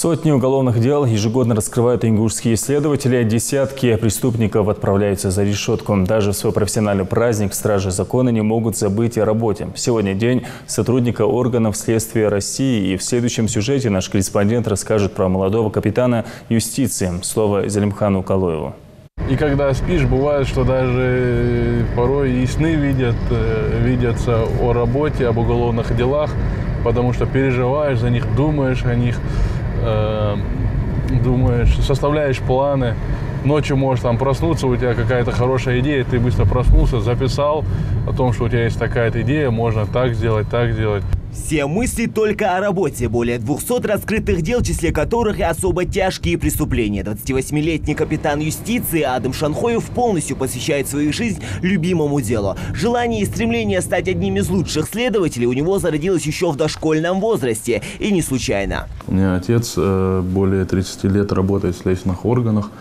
Сотни уголовных дел ежегодно раскрывают ингушские следователи. Десятки преступников отправляются за решетку. Даже в свой профессиональный праздник стражи закона не могут забыть о работе. Сегодня день сотрудника органов следствия России. И в следующем сюжете наш корреспондент расскажет про молодого капитана юстиции. Слово Зелимхану Калоеву. И когда спишь, бывает, что даже порой и сны видятся о работе, об уголовных делах, потому что переживаешь за них, думаешь о них, составляешь планы. Ночью можешь там проснуться, у тебя какая-то хорошая идея, ты быстро проснулся, записал о том, что у тебя есть такая-то идея, можно так сделать, так сделать. Все мысли только о работе. Более 200 раскрытых дел, в числе которых и особо тяжкие преступления. 28-летний капитан юстиции Адам Шанхоев полностью посвящает свою жизнь любимому делу. Желание и стремление стать одним из лучших следователей у него зародилось еще в дошкольном возрасте. И не случайно. У меня отец более 30 лет работает в следственных органах.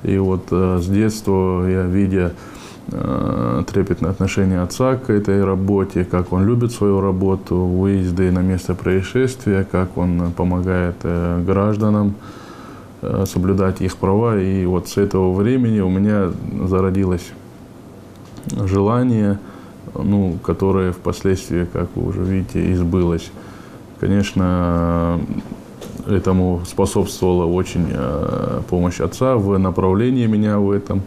И вот с детства я, видя трепетное отношение отца к этой работе, как он любит свою работу, выезды на место происшествия, как он помогает гражданам соблюдать их права. И вот с этого времени у меня зародилось желание, которое впоследствии, как вы уже видите, и сбылось. Конечно, этому способствовала очень помощь отца в направлении меня в этом.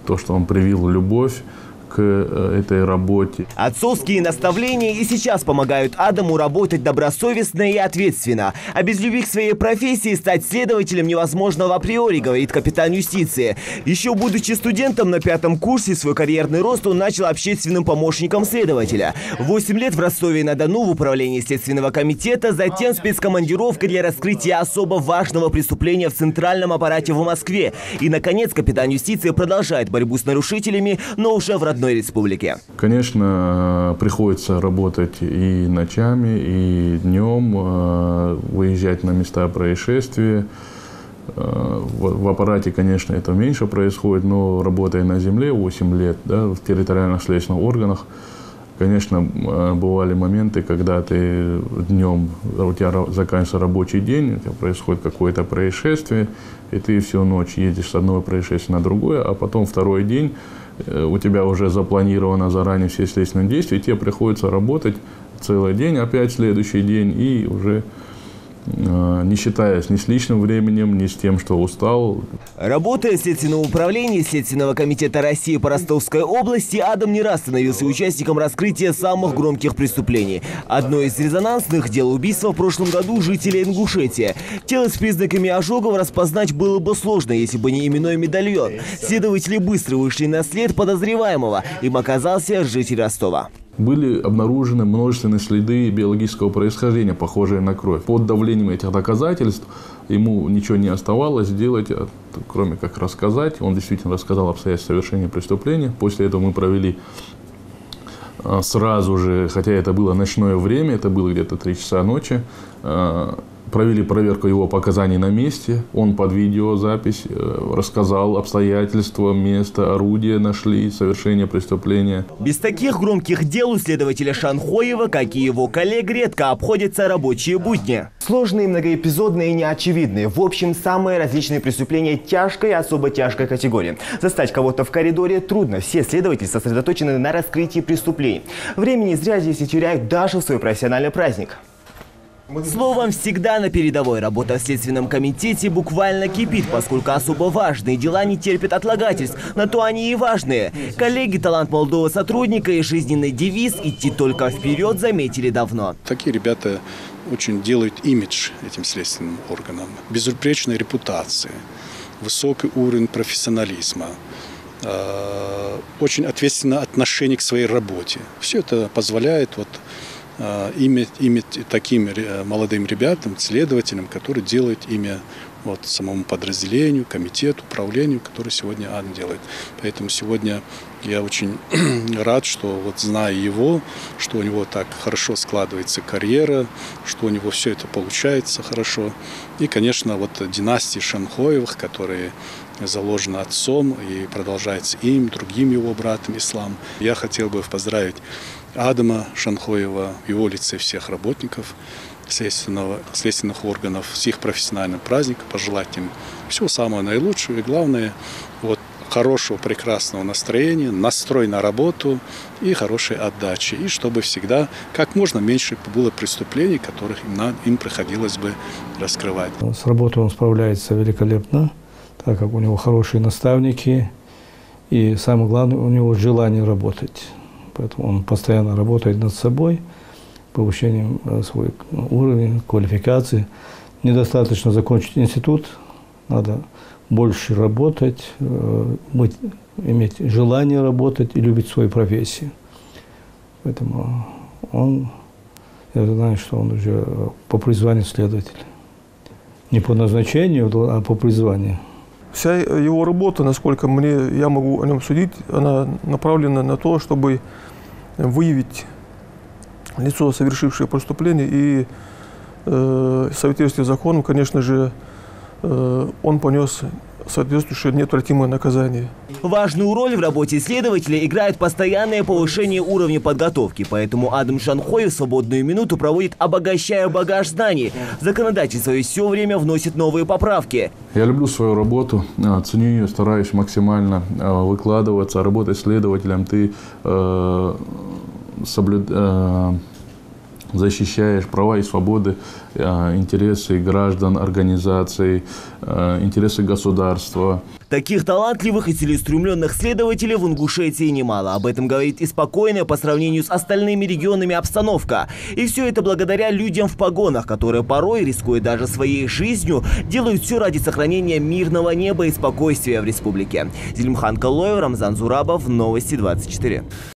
То, что он привил любовь к этой работе. Отцовские наставления и сейчас помогают Адаму работать добросовестно и ответственно. А без любви к своей профессии стать следователем невозможно в априори, говорит капитан юстиции. Еще будучи студентом на 5-м курсе, свой карьерный рост он начал общественным помощником следователя. 8 лет в Ростове-на-Дону в управлении Следственного комитета, затем спецкомандировка для раскрытия особо важного преступления в центральном аппарате в Москве. И, наконец, капитан юстиции продолжает борьбу с нарушителями, но уже в родной республике. Конечно, приходится работать и ночами, и днем, выезжать на места происшествия. В аппарате, конечно, это меньше происходит, но работая на земле 8 лет, в территориальных следственных органах, конечно, бывали моменты, когда ты днем, у тебя заканчивается рабочий день, у тебя происходит какое-то происшествие, и ты всю ночь едешь с одного происшествия на другое, а потом второй день у тебя уже запланировано заранее все следственные действия, и тебе приходится работать целый день, опять следующий день, и уже не считаясь ни с личным временем, ни с тем, что устал. Работая в Следственном управлении Следственного комитета России по Ростовской области, Адам не раз становился участником раскрытия самых громких преступлений. Одно из резонансных дел — убийства в прошлом году жителя Ингушетии. Тело с признаками ожогов распознать было бы сложно, если бы не именной медальон. Следователи быстро вышли на след подозреваемого. Им оказался житель Ростова. Были обнаружены множественные следы биологического происхождения, похожие на кровь. Под давлением этих доказательств ему ничего не оставалось делать, кроме как рассказать. Он действительно рассказал обстоятельства совершения преступления. После этого мы провели сразу же, хотя это было ночное время, это было где-то 3 часа ночи, провели проверку его показаний на месте. Он под видеозапись рассказал обстоятельства, место, орудие нашли, совершение преступления. Без таких громких дел у следователя Шанхоева, как и его коллег, редко обходятся рабочие будни. Сложные, многоэпизодные и неочевидные. В общем, самые различные преступления тяжкой и особо тяжкой категории. Застать кого-то в коридоре трудно. Все следователи сосредоточены на раскрытии преступлений. Времени зря здесь не теряют даже в свой профессиональный праздник. Словом, всегда на передовой. Работа в Следственном комитете буквально кипит, поскольку особо важные дела не терпят отлагательств. На то они и важные. Коллеги талант молодого сотрудника и жизненный девиз «Идти только вперед» заметили давно. Такие ребята очень делают имидж этим следственным органам. Безупречная репутация, высокий уровень профессионализма, очень ответственное отношение к своей работе. Все это позволяет иметь таким молодым ребятам, следователям, которые делают имя самому подразделению, комитету, управлению, который сегодня Адам делает. Поэтому сегодня я очень рад, что зная его, что у него так хорошо складывается карьера, что у него все это получается хорошо. И, конечно, династия Шанхоевых, которые заложены отцом и продолжается им, другим его братом Ислам. Я хотел бы поздравить Адама Шанхоева, в его лице всех работников, следственных органов с их профессиональным праздником, пожелать им всего самого наилучшего и, главное, вот, хорошего, прекрасного настроения, настрой на работу и хорошей отдачи. И чтобы всегда как можно меньше было преступлений, которых им приходилось бы раскрывать. С работой он справляется великолепно, так как у него хорошие наставники. И самое главное, у него желание работать. Поэтому он постоянно работает над собой, повышением своего уровня, квалификации. Недостаточно закончить институт, надо больше работать, иметь желание работать и любить свою профессию. Поэтому я знаю, что он уже по призванию следователь. Не по назначению, а по призванию. Вся его работа, насколько я могу о нем судить, она направлена на то, чтобы выявить лицо, совершившее преступление, и в соответствии с законом, конечно же, он понес соответствующее неотвратимое наказание. Важную роль в работе следователя играет постоянное повышение уровня подготовки, поэтому Адам Шанхоев свободную минуту проводит, обогащая багаж знаний. Законодательство все время вносит новые поправки. Я люблю свою работу, ценю ее, стараюсь максимально выкладываться, работать следователем. Ты защищаешь права и свободы, интересы граждан, организаций, интересы государства. Таких талантливых и целеустремленных следователей в Ингушетии немало. Об этом говорит и спокойная по сравнению с остальными регионами обстановка. И все это благодаря людям в погонах, которые порой, рискуя даже своей жизнью, делают все ради сохранения мирного неба и спокойствия в республике. Зелимхан Калоев, Рамзан Зурабов, Новости 24.